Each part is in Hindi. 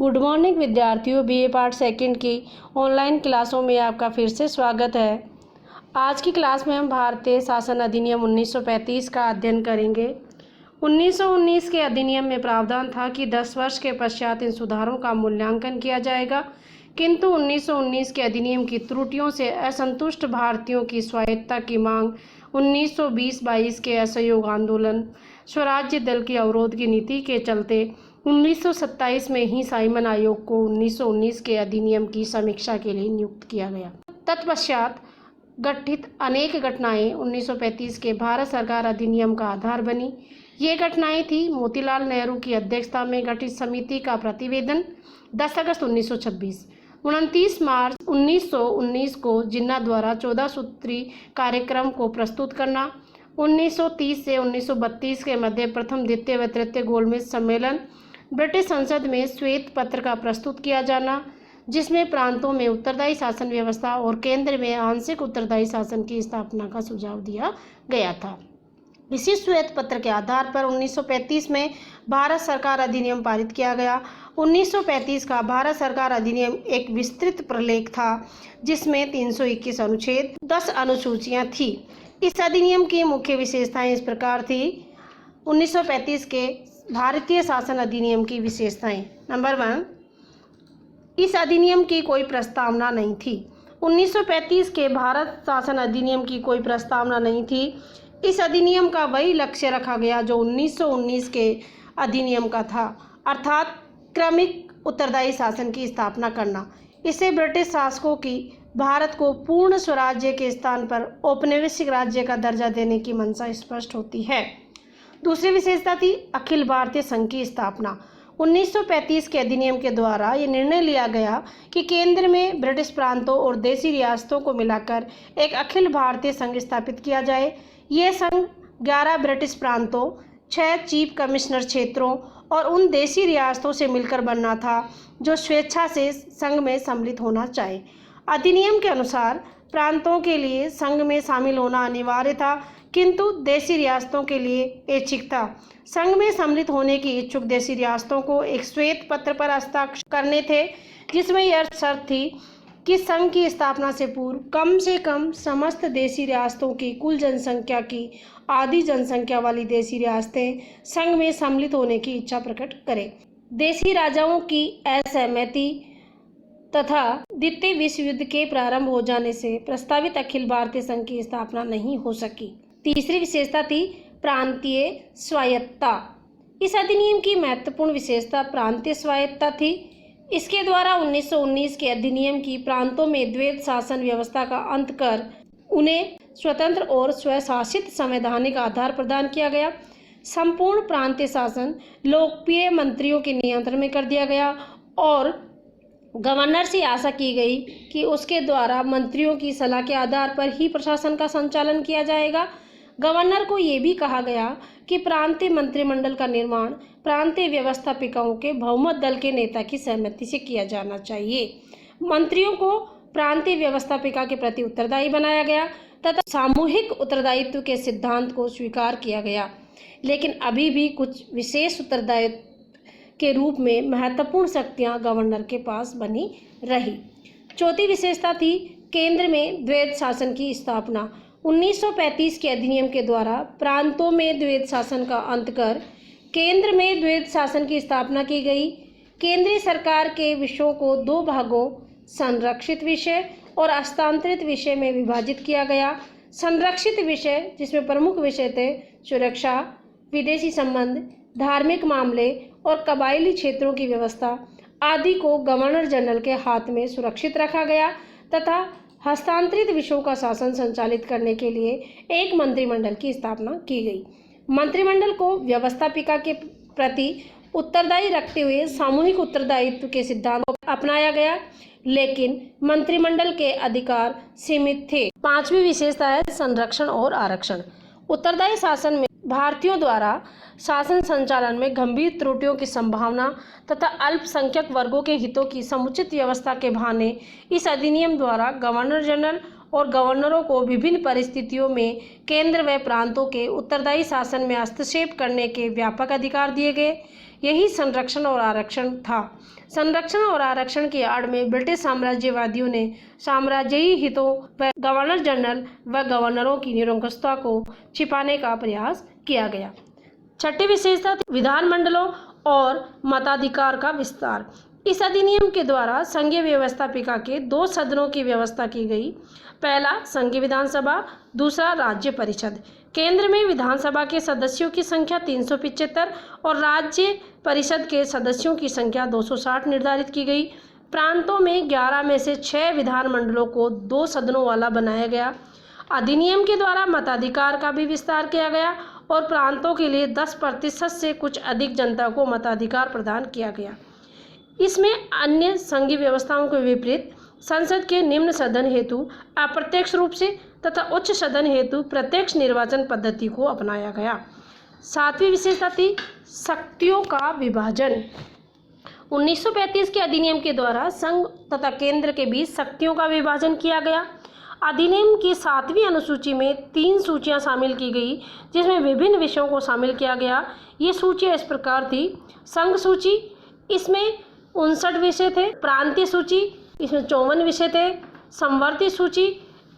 गुड मॉर्निंग विद्यार्थियों, बीए पार्ट सेकंड की ऑनलाइन क्लासों में आपका फिर से स्वागत है। आज की क्लास में हम भारतीय शासन अधिनियम 1935 का अध्ययन करेंगे। 1919 के अधिनियम में प्रावधान था कि 10 वर्ष के पश्चात इन सुधारों का मूल्यांकन किया जाएगा, किंतु 1919 के अधिनियम की त्रुटियों से असंतुष्ट भारतीयों की स्वायत्तता की मांग 1920-22 के असहयोग आंदोलन, स्वराज्य दल की अवरोध की नीति के चलते 1927 में ही साइमन आयोग को 1919 के अधिनियम की समीक्षा के लिए नियुक्त किया गया। तत्पश्चात गठित अनेक घटनाएं 1935 के भारत सरकार अधिनियम का आधार बनी। ये घटनाएं थी मोतीलाल नेहरू की अध्यक्षता में गठित समिति का प्रतिवेदन 10 अगस्त 1926, 29 मार्च 1919 को जिन्ना द्वारा 14 सूत्री कार्यक्रम को प्रस्तुत करना, 1930 से 1932 के मध्य प्रथम द्वितीय व तृतीय गोलमेज सम्मेलन, ब्रिटिश संसद में श्वेत पत्र का प्रस्तुत किया जाना, जिसमें प्रांतों में उत्तरदायी शासन व्यवस्था और केंद्र में आंशिक उत्तरदायी शासन की स्थापना का सुझाव दिया गया था। इसी श्वेत पत्र के आधार पर 1935 में भारत सरकार अधिनियम पारित किया गया। 1935 का भारत सरकार अधिनियम एक विस्तृत प्रलेख था, जिसमें 321 अनुच्छेद, 10 अनुसूचियां थी। इस अधिनियम की मुख्य विशेषताएं इस प्रकार थी। 1935 के भारतीय शासन अधिनियम की विशेषताएं। नंबर 1, इस अधिनियम की कोई प्रस्तावना नहीं थी। 1935 के भारत शासन अधिनियम की कोई प्रस्तावना नहीं थी। इस अधिनियम का वही लक्ष्य रखा गया जो 1919 के अधिनियम का था, अर्थात क्रमिक उत्तरदायी शासन की स्थापना करना। इससे ब्रिटिश शासकों की भारत को पूर्ण स्वराज्य के स्थान पर औपनिवेशिक राज्य का दर्जा देने की मंशा स्पष्ट होती है। दूसरी विशेषता थी अखिल भारतीय संघ की स्थापना। 1935 के अधिनियम के द्वारा ये निर्णय लिया गया कि केंद्र में ब्रिटिश प्रांतों और देशी रियासतों को मिलाकर एक अखिल भारतीय संघ स्थापित किया जाए। यह संघ 11 ब्रिटिश प्रांतों, 6 चीफ कमिश्नर क्षेत्रों और उन देशी रियासतों से मिलकर बनना था जो स्वेच्छा से संघ में सम्मिलित होना चाहे। अधिनियम के अनुसार प्रांतों के लिए संघ में शामिल होना अनिवार्य था, किंतु देशी रियासतों के लिए ऐच्छिक था। संघ में सम्मिलित होने की इच्छुक देशी रियासतों को एक श्वेत पत्र पर हस्ताक्षर करने थे, जिसमें यह शर्त थी कि संघ की स्थापना से कम समस्त देशी रियासतों की कुल जनसंख्या की आधी जनसंख्या वाली देशी रियासतें संघ में सम्मिलित होने की इच्छा प्रकट करें। देशी राजाओं की असहमति तथा द्वितीय विश्व युद्ध के प्रारंभ हो जाने से प्रस्तावित अखिल भारतीय संघ की स्थापना नहीं हो सकी। तीसरी विशेषता थी प्रांतीय स्वायत्तता। इस अधिनियम की महत्वपूर्ण विशेषता प्रांतीय स्वायत्तता थी। इसके द्वारा 1919 के अधिनियम की प्रांतों में द्वैध शासन व्यवस्था का अंत कर उन्हें स्वतंत्र और स्वशासित संवैधानिक आधार प्रदान किया गया। संपूर्ण प्रांतीय शासन लोकप्रिय मंत्रियों के नियंत्रण में कर दिया गया और गवर्नर से आशा की गई कि उसके द्वारा मंत्रियों की सलाह के आधार पर ही प्रशासन का संचालन किया जाएगा। गवर्नर को ये भी कहा गया कि प्रांतीय मंत्रिमंडल का निर्माण प्रांतीय व्यवस्थापिकाओं के बहुमत दल के नेता की सहमति से किया जाना चाहिए। मंत्रियों को प्रांतीय व्यवस्थापिका के प्रति उत्तरदायी बनाया गया तथा सामूहिक उत्तरदायित्व के सिद्धांत को स्वीकार किया गया, लेकिन अभी भी कुछ विशेष उत्तरदायित्व के रूप में महत्वपूर्ण शक्तियां गवर्नर के पास बनी रही। चौथी विशेषता थी केंद्र में द्वैध शासन की स्थापना। 1935 के अधिनियम के द्वारा प्रांतों में द्वैध शासन का अंत कर केंद्र में द्वैध शासन की स्थापना की गई। केंद्रीय सरकार के विषयों को 2 भागों, संरक्षित विषय और हस्तांतरित विषय में विभाजित किया गया। संरक्षित विषय, जिसमें प्रमुख विषय थे सुरक्षा, विदेशी संबंध, धार्मिक मामले और कबायली क्षेत्रों की व्यवस्था आदि को गवर्नर जनरल के हाथ में सुरक्षित रखा गया तथा हस्तांतरित विषयों का शासन संचालित करने के लिए एक मंत्रिमंडल की स्थापना की गई। मंत्रिमंडल को व्यवस्थापिका के प्रति उत्तरदायी रखते हुए सामूहिक उत्तरदायित्व के सिद्धांत को अपनाया गया, लेकिन मंत्रिमंडल के अधिकार सीमित थे। 5वीं विशेषता है संरक्षण और आरक्षण। उत्तरदायी शासन में भारतीयों द्वारा शासन संचालन में गंभीर त्रुटियों की संभावना तथा अल्पसंख्यक वर्गों के हितों की समुचित व्यवस्था के बहाने इस अधिनियम द्वारा गवर्नर जनरल और गवर्नरों को विभिन्न परिस्थितियों में केंद्र व प्रांतों के उत्तरदायी शासन में हस्तक्षेप करने के व्यापक अधिकार दिए गए। यही संरक्षण और आरक्षण था। संरक्षण और आरक्षण की आड़ में ब्रिटिश साम्राज्यवादियों ने साम्राज्यी हितों व गवर्नर जनरल व गवर्नरों की निरंकुशता को छिपाने का प्रयास किया गया। छठी विशेषता थी विधानमंडलों और मताधिकार का विस्तार। इस अधिनियम के द्वारा संघीय व्यवस्थापिका के 2 सदनों की व्यवस्था की गई। पहला संघीय विधानसभा, दूसरा राज्य परिषद। केंद्र में विधानसभा के सदस्यों की संख्या 375 और राज्य परिषद के सदस्यों की संख्या 260 निर्धारित की गई। प्रांतों में 11 में से 6 विधानमंडलों को 2 सदनों वाला बनाया गया। अधिनियम के द्वारा मताधिकार का भी विस्तार किया गया और प्रांतों के लिए 10% से कुछ अधिक जनता को मताधिकार प्रदान किया गया। इसमें अन्य संघीय व्यवस्थाओं के विपरीत संसद के निम्न सदन हेतु अप्रत्यक्ष रूप से तथा उच्च सदन हेतु प्रत्यक्ष निर्वाचन पद्धति को अपनाया गया। 7वीं विशेषता थी शक्तियों का विभाजन। 1935 के अधिनियम के द्वारा संघ तथा केंद्र के बीच शक्तियों का विभाजन किया गया। अधिनियम की 7वीं अनुसूची में 3 सूचियां शामिल की गई, जिसमें विभिन्न विषयों को शामिल किया गया। ये सूचियां इस प्रकार थी: संघ सूची, इसमें 59 विषय थे। प्रांतीय सूची, इसमें 54 विषय थे। समवर्ती सूची,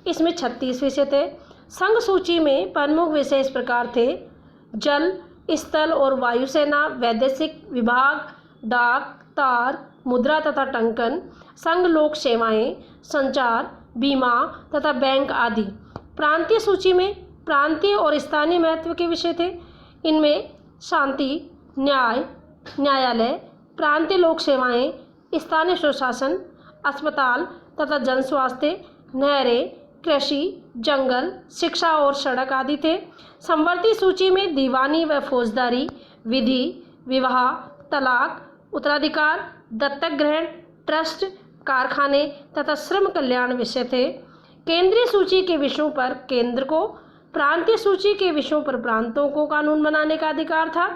इसमें 36 विषय थे। संघ सूची में प्रमुख विषय इस प्रकार थे: जल, स्थल और वायुसेना, वैदेशिक विभाग, डाक, तार, मुद्रा तथा टंकन, संघ लोक सेवाएं, संचार, बीमा तथा बैंक आदि। प्रांतीय सूची में प्रांतीय और स्थानीय महत्व के विषय थे। इनमें शांति, न्याय, न्यायालय, प्रांतीय लोक सेवाएं, स्थानीय सुशासन, अस्पताल तथा जन स्वास्थ्य, नहरें, कृषि, जंगल, शिक्षा और सड़क आदि थे। समवर्ती सूची में दीवानी व फौजदारी, विधि, विवाह, तलाक, उत्तराधिकार, दत्तक ग्रहण, ट्रस्ट, कारखाने तथा श्रम कल्याण विषय थे। केंद्रीय सूची के विषयों पर केंद्र को, प्रांतीय सूची के विषयों पर प्रांतों को कानून बनाने का अधिकार था,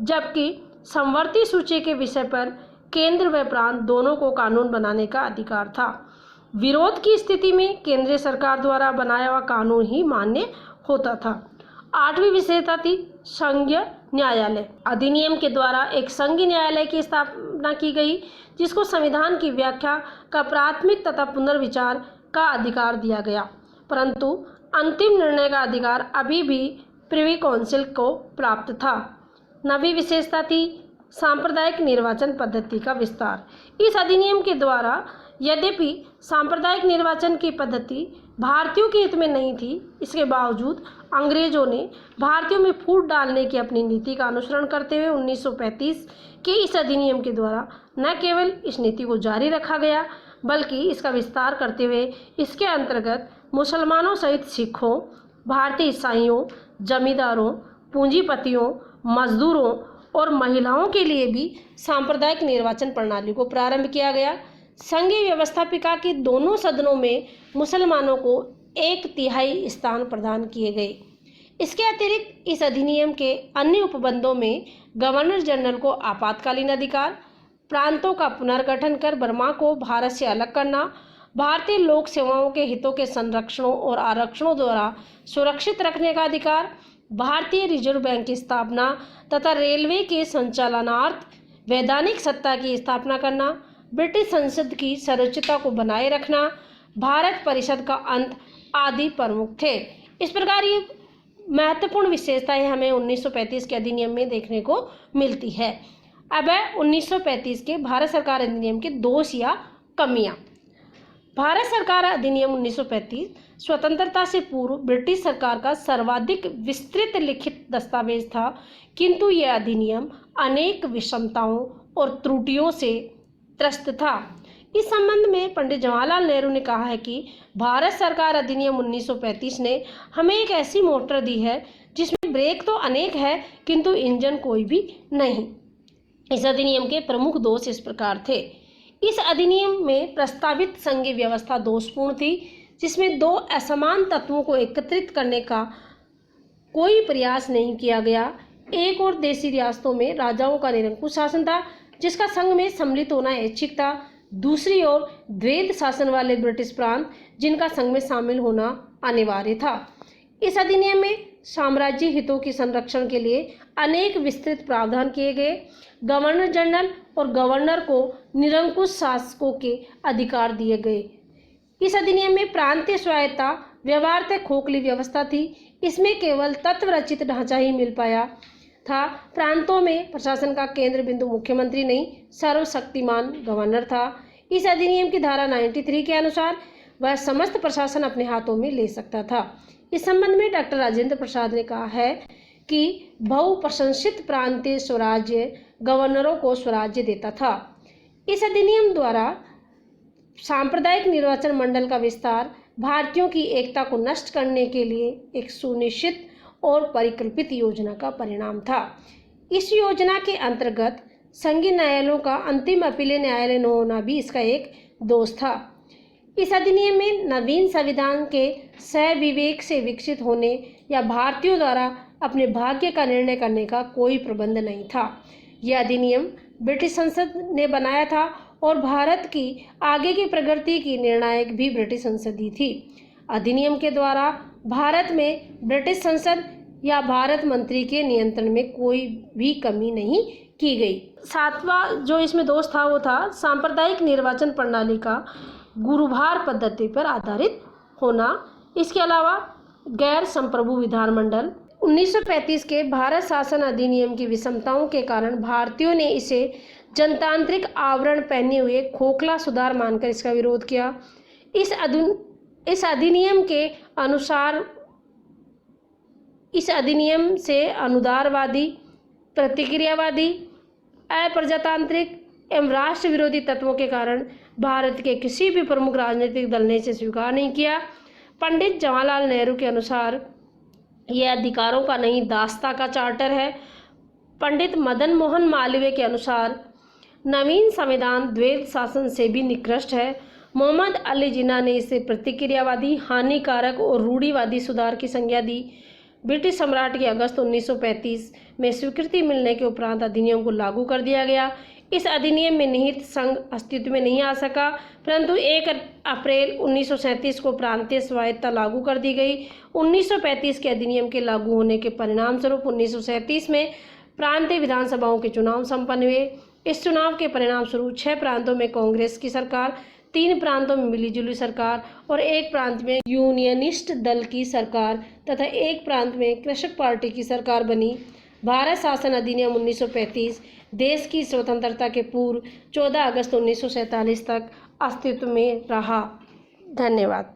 जबकि समवर्ती सूची के विषय पर केंद्र व प्रांत दोनों को कानून बनाने का अधिकार था। विरोध की स्थिति में केंद्रीय सरकार द्वारा बनाया हुआ कानून ही मान्य होता था। 8वीं विशेषता थी संघीय न्यायालय। अधिनियम के द्वारा एक संघीय न्यायालय की स्थापना की गई, जिसको संविधान की व्याख्या का प्राथमिक तथा पुनर्विचार का अधिकार दिया गया, परंतु अंतिम निर्णय का अधिकार अभी भी प्रिवी काउंसिल को प्राप्त था। 9वीं विशेषता थी सांप्रदायिक निर्वाचन पद्धति का विस्तार। इस अधिनियम के द्वारा यद्यपि सांप्रदायिक निर्वाचन की पद्धति भारतीयों के हित में नहीं थी, इसके बावजूद अंग्रेजों ने भारतीयों में फूट डालने की अपनी नीति का अनुसरण करते हुए 1935 के इस अधिनियम के द्वारा न केवल इस नीति को जारी रखा गया, बल्कि इसका विस्तार करते हुए इसके अंतर्गत मुसलमानों सहित सिखों, भारतीय ईसाइयों, जमींदारों, पूंजीपतियों, मजदूरों और महिलाओं के लिए भी सांप्रदायिक निर्वाचन प्रणाली को प्रारंभ किया गया। संघीय व्यवस्थापिका के दोनों सदनों में मुसलमानों को 1/3 स्थान प्रदान किए गए। इसके अतिरिक्त इस अधिनियम के अन्य उपबंधों में गवर्नर जनरल को आपातकालीन अधिकार, प्रांतों का पुनर्गठन कर बर्मा को भारत से अलग करना, भारतीय लोक सेवाओं के हितों के संरक्षणों और आरक्षणों द्वारा सुरक्षित रखने का अधिकार, भारतीय रिजर्व बैंक की स्थापना तथा रेलवे के संचालनार्थ वैधानिक सत्ता की स्थापना करना, ब्रिटिश संसद की सर्वोच्चता को बनाए रखना, भारत परिषद का अंत आदि प्रमुख थे। इस प्रकार ये महत्वपूर्ण विशेषताएं हमें 1935 के अधिनियम में देखने को मिलती है। अब है 1935 के भारत सरकार अधिनियम के दोष या कमियां। भारत सरकार अधिनियम 1935 स्वतंत्रता से पूर्व ब्रिटिश सरकार का सर्वाधिक विस्तृत लिखित दस्तावेज था, किंतु यह अधिनियम अनेक विषमताओं और त्रुटियों से त्रस्त था। इस संबंध में पंडित जवाहरलाल नेहरू ने कहा है कि भारत सरकार अधिनियम 1935 ने हमें एक ऐसी मोटर दी है जिसमें ब्रेक तो अनेक है, किंतु इंजन कोई भी नहीं। इस अधिनियम के प्रमुख दोष इस प्रकार थे। इस अधिनियम में प्रस्तावित संघीय व्यवस्था दोषपूर्ण थी, जिसमें 2 असमान तत्वों को एकत्रित करने का कोई प्रयास नहीं किया गया। एक और देशी रियासतों में राजाओं का निरंकुश शासन था, जिसका संघ में सम्मिलित होना ऐच्छिक था। दूसरी ओर द्वैध शासन वाले ब्रिटिश प्रांत, जिनका संघ में शामिल होना अनिवार्य था। इस अधिनियम में साम्राज्य हितों के संरक्षण के लिए अनेक विस्तृत प्रावधान किए गए। गवर्नर जनरल और गवर्नर को निरंकुश शासकों के अधिकार दिए गए। इस अधिनियम में प्रांतीय स्वायत्तता व्यवहारतः खोखली व्यवस्था थी। इसमें केवल तत्वरचित ढांचा ही मिल पाया था। प्रांतों में प्रशासन का केंद्र बिंदु मुख्यमंत्री नहीं, सर्वशक्तिमान गवर्नर था। इस अधिनियम की धारा 93 के अनुसार वह समस्त प्रशासन अपने हाथों में ले सकता था। इस संबंध में डॉक्टर राजेंद्र प्रसाद ने कहा है कि बहुप्रशंसित प्रांतीय स्वराज्य गवर्नरों को स्वराज्य देता था। इस अधिनियम द्वारा सांप्रदायिक निर्वाचन मंडल का विस्तार भारतीयों की एकता को नष्ट करने के लिए एक सुनिश्चित और परिकल्पित योजना का परिणाम था। इस योजना के अंतर्गत संघीय न्यायालयों का अंतिम अपीलीय न्यायालय न होना भी इसका एक दोष था। इस अधिनियम में नवीन संविधान के सविवेक से विकसित होने या भारतीयों द्वारा अपने भाग्य का निर्णय करने का कोई प्रबंध नहीं था। यह अधिनियम ब्रिटिश संसद ने बनाया था और भारत की आगे की प्रगति की निर्णायक भी ब्रिटिश संसद ही थी। अधिनियम के द्वारा भारत में ब्रिटिश संसद या भारत मंत्री के नियंत्रण में कोई भी कमी नहीं की गई। सातवां जो इसमें दोष था वो था सांप्रदायिक निर्वाचन प्रणाली का गुरुभार पद्धति पर आधारित होना। इसके अलावा गैर संप्रभु विधानमंडल 1935 के भारत शासन अधिनियम की विषमताओं के कारण भारतीयों ने इसे जनतांत्रिक आवरण पहने हुए खोखला सुधार मानकर इसका विरोध किया। इस अधिनियम से अनुदारवादी, प्रतिक्रियावादी, अप्रजातांत्रिक एवं राष्ट्र विरोधी तत्वों के कारण भारत के किसी भी प्रमुख राजनीतिक दल ने इसे स्वीकार नहीं किया। पंडित जवाहरलाल नेहरू के अनुसार यह अधिकारों का नहीं, दासता का चार्टर है। पंडित मदन मोहन मालवीय के अनुसार नवीन संविधान द्वैध शासन से भी निकृष्ट है। मोहम्मद अली जिन्ना ने इसे प्रतिक्रियावादी, हानिकारक और रूढ़िवादी सुधार की संज्ञा दी। ब्रिटिश सम्राट के अगस्त 1935 में स्वीकृति मिलने के उपरांत अधिनियम को लागू कर दिया गया। इस अधिनियम में निहित संघ अस्तित्व में नहीं आ सका, परंतु 1 अप्रैल 1937 को प्रांतीय स्वायत्तता लागू कर दी गई। 1935 के अधिनियम के लागू होने के परिणाम स्वरूप 1937 में प्रांतीय विधानसभाओं के चुनाव संपन्न हुए। इस चुनाव के परिणाम स्वरूप 6 प्रांतों में कांग्रेस की सरकार, 3 प्रांतों में मिलीजुली सरकार और 1 प्रांत में यूनियनिस्ट दल की सरकार तथा 1 प्रांत में कृषक पार्टी की सरकार बनी। भारत शासन अधिनियम 1935 देश की स्वतंत्रता के पूर्व 14 अगस्त 1947 तक अस्तित्व में रहा। धन्यवाद।